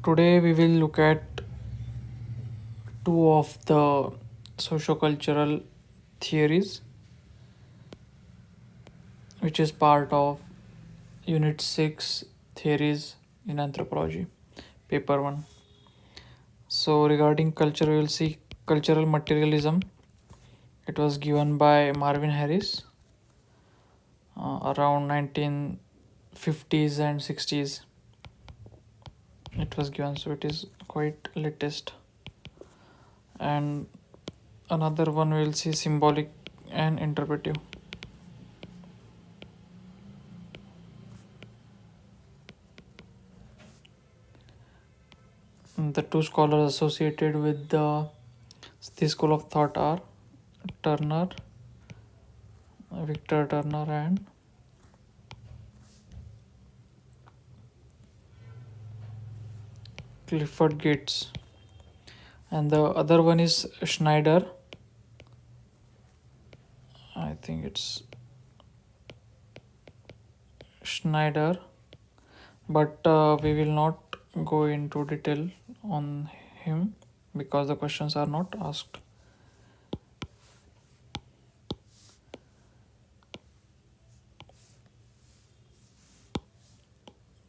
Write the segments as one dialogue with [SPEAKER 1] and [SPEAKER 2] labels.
[SPEAKER 1] Today we will look at two of the sociocultural theories, which is part of Unit 6 Theories in Anthropology, Paper 1. So, regarding culture, we will see cultural materialism. It was given by Marvin Harris around 1950s and 60s. It was given, so it is quite latest. And another one we will see symbolic and interpretive. The two scholars associated with this school of thought are Turner, Victor Turner, and Clifford Gates. And the other one is Schneider. I think it's Schneider, but we will not go into detail on him because the questions are not asked.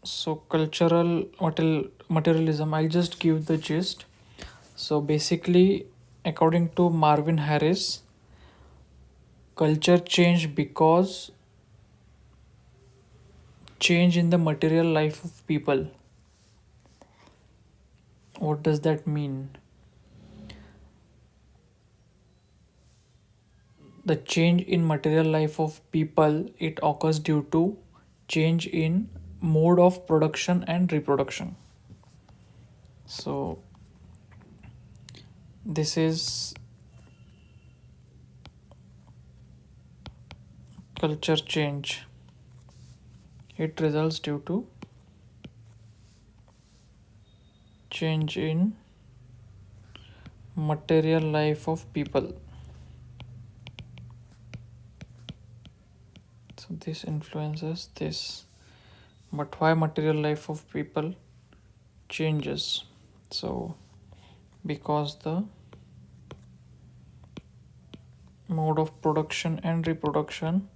[SPEAKER 1] So cultural materialism, I'll just give the gist. So basically, according to Marvin Harris, culture change because change in the material life of people. What does that mean? The change in material life of people, it occurs due to change in mode of production and reproduction. So this is culture change. It results due to change in material life of people. So this influences this. But why material life of people changes? So because the mode of production and reproduction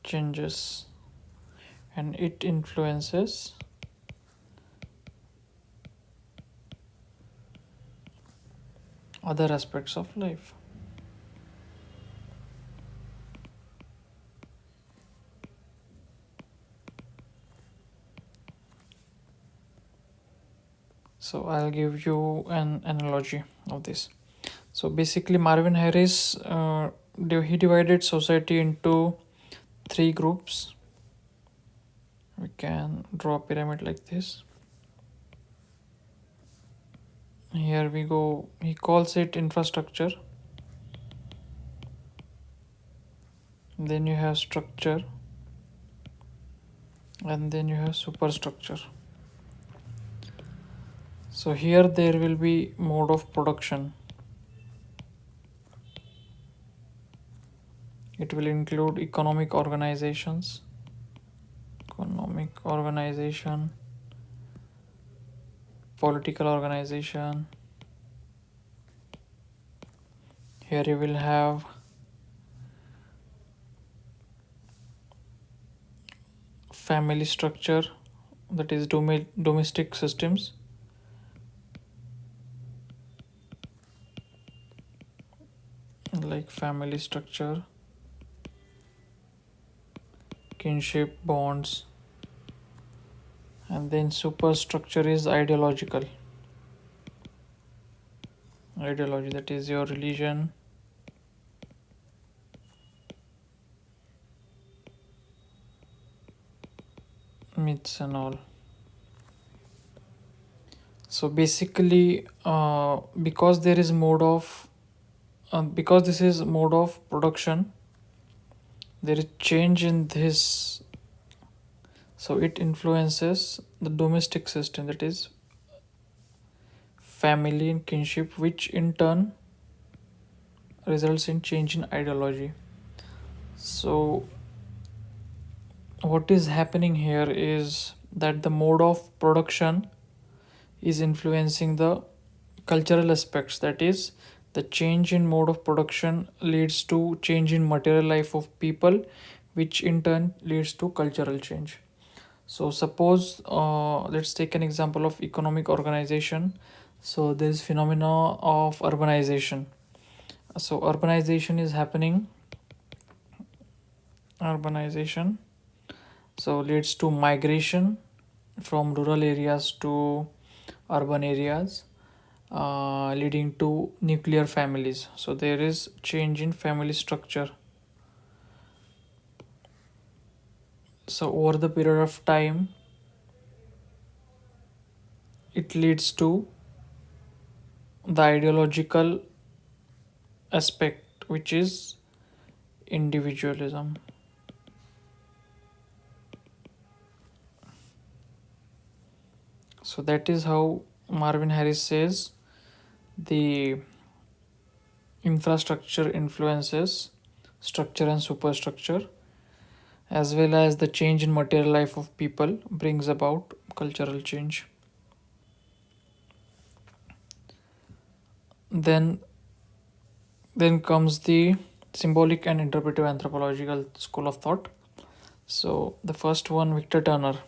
[SPEAKER 1] changes, and it influences other aspects of life. So I'll give you an analogy of this. So basically, Marvin Harris he divided society into three groups. We can draw a pyramid like this. Here we go. He calls it infrastructure. Then you have structure, and then you have superstructure. So here there will be mode of production. It will include economic organization, political organization. Here you will have family structure, that is domestic systems. Like family structure, kinship bonds, and then superstructure is ideology, that is your religion, myths and all. So basically, because there is because this is mode of production, there is change in this. So it influences the domestic system, that is family and kinship, which in turn results in change in ideology. So what is happening here is that the mode of production is influencing the cultural aspects. That is, the change in mode of production leads to change in material life of people, which in turn leads to cultural change. So suppose let's take an example of economic organization. So there is phenomena of urbanization. So urbanization is happening. Urbanization so leads to migration from rural areas to urban areas, leading to nuclear families. So there is change in family structure. So over the period of time, it leads to the ideological aspect, which is individualism. So that is how Marvin Harris says the infrastructure influences structure and superstructure, as well as the change in material life of people brings about cultural change. Then then comes the symbolic and interpretive anthropological school of thought. So the first one, Victor Turner.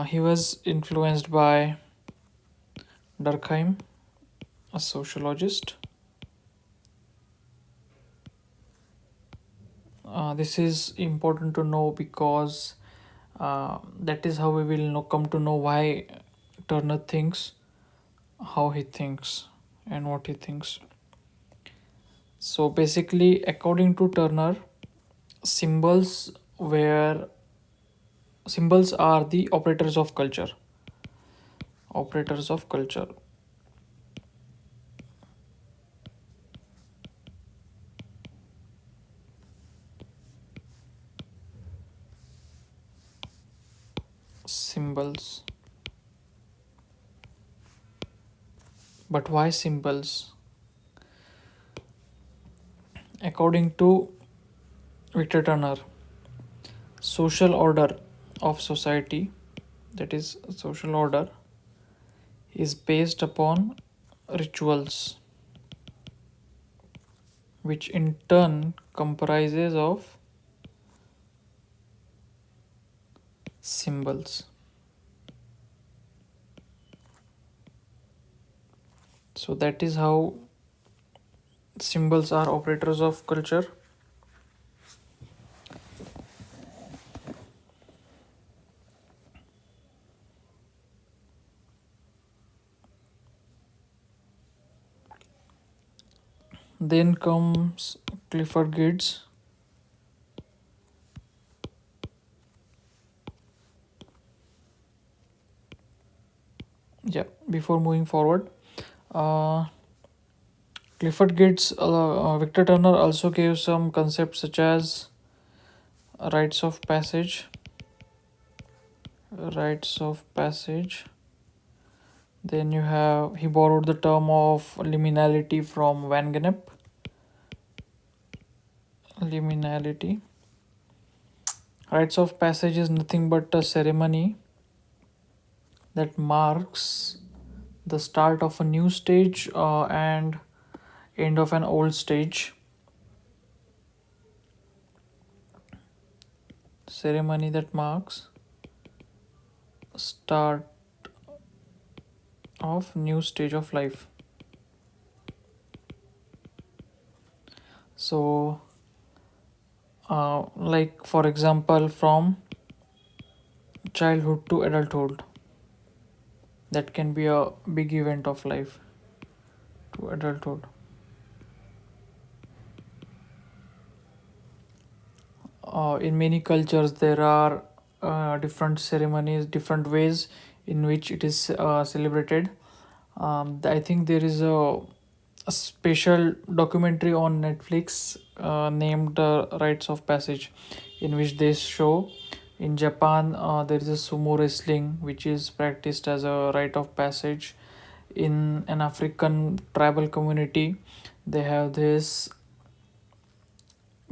[SPEAKER 1] He was influenced by Durkheim, a sociologist. This is important to know because that is how we will come to know why Turner thinks, how he thinks, and what he thinks. So basically, according to Turner, symbols were symbols are the operators of culture. Operators of culture. Symbols. But why symbols? According to Victor Turner, social order of society, that is, social order, is based upon rituals, which in turn comprises of symbols. So that is how symbols are operators of culture. Then comes Clifford Geertz. Yeah, before moving forward, uh, Clifford Geertz, Victor Turner also gave some concepts such as rites of passage. Rites of passage. Then you have he borrowed the term of liminality from Van Gennep. Liminality. Rites of passage is nothing but a ceremony that marks the start of a new stage and end of an old stage. Ceremony that marks start of new stage of life. So like for example, from childhood to adulthood, that can be a big event of life to adulthood. In many cultures there are different ceremonies, different ways in which it is celebrated. I think there is a special documentary on Netflix named Rites of Passage, in which they show in Japan there is a sumo wrestling which is practiced as a rite of passage. In an African tribal community, they have this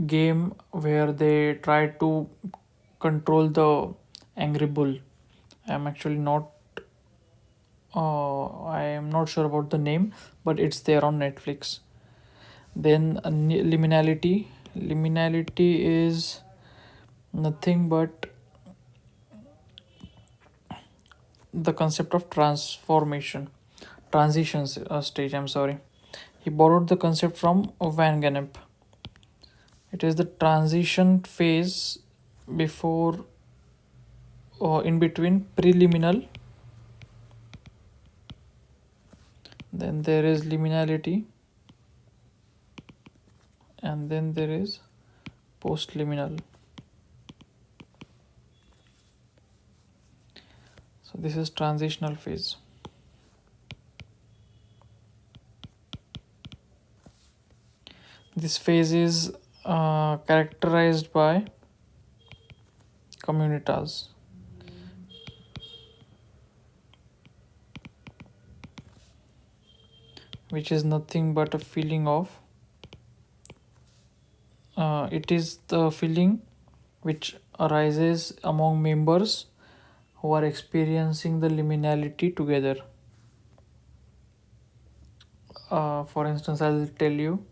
[SPEAKER 1] game where they try to control the angry bull. I'm actually not I am not sure about the name, but it's there on Netflix. Then liminality. Liminality is nothing but the concept of transformation, transitions stage. I'm sorry. He borrowed the concept from Van Gennep. It is the transition phase before or in between preliminal, then there is liminality, and then there is postliminal. So this is transitional phase. This phase is characterized by communitas, which is nothing but a feeling of it is the feeling which arises among members who are experiencing the liminality together. For instance, I'll tell you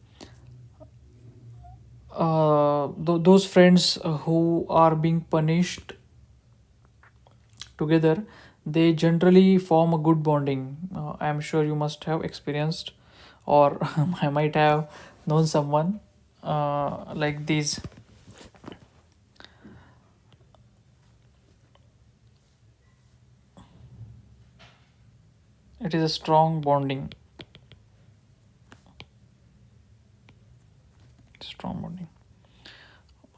[SPEAKER 1] those friends who are being punished together, they generally form a good bonding. I'm sure you must have experienced, or I might have known someone like these. It is a strong bonding. Strong bonding.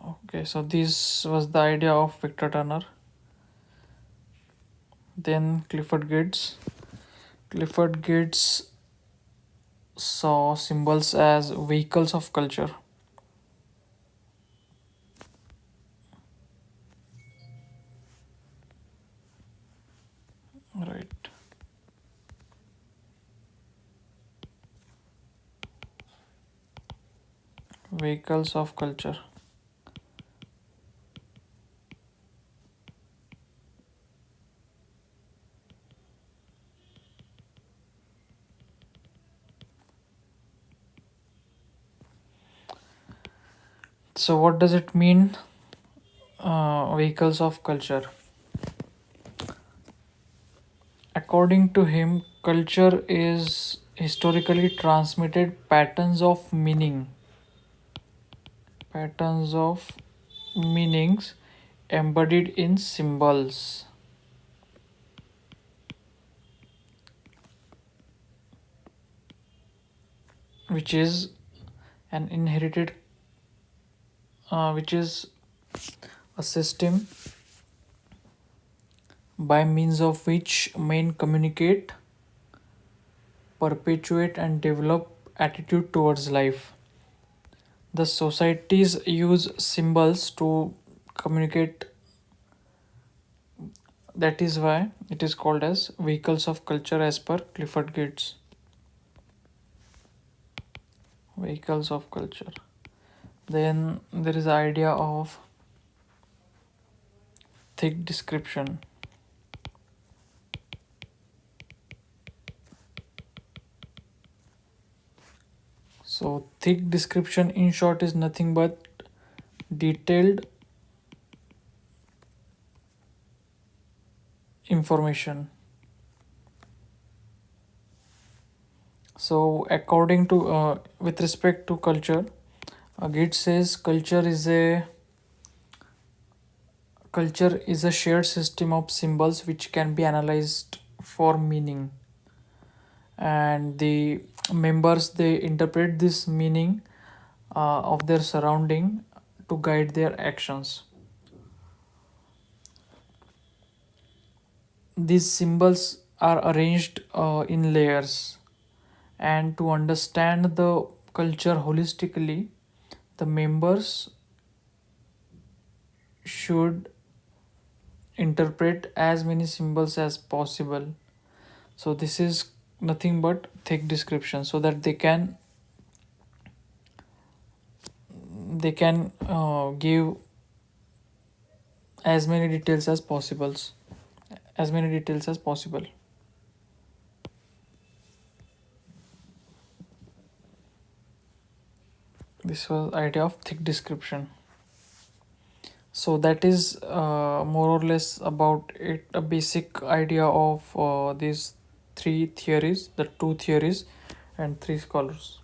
[SPEAKER 1] Okay, so this was the idea of Victor Turner. Then Clifford Geertz. Clifford Geertz saw symbols as vehicles of culture. Right. Vehicles of culture. So, what does it mean, vehicles of culture? According to him, culture is historically transmitted patterns of meanings embodied in symbols, which is an inherited, which is a system by means of which men communicate, perpetuate, and develop attitude towards life. The societies use symbols to communicate. That is why it is called as vehicles of culture as per Clifford Geertz. Vehicles of culture. Then there is the idea of thick description. So thick description in short is nothing but detailed information. So according to with respect to culture, Gates says culture is a shared system of symbols which can be analyzed for meaning, and the members they interpret this meaning of their surrounding to guide their actions. These symbols are arranged in layers, and to understand the culture holistically, the members should interpret as many symbols as possible. So this is nothing but thick description, so that they can give as many details as possible. As many details as possible. This was idea of thick description. So that is more or less about it, a basic idea of these three theories, the two theories and three scholars.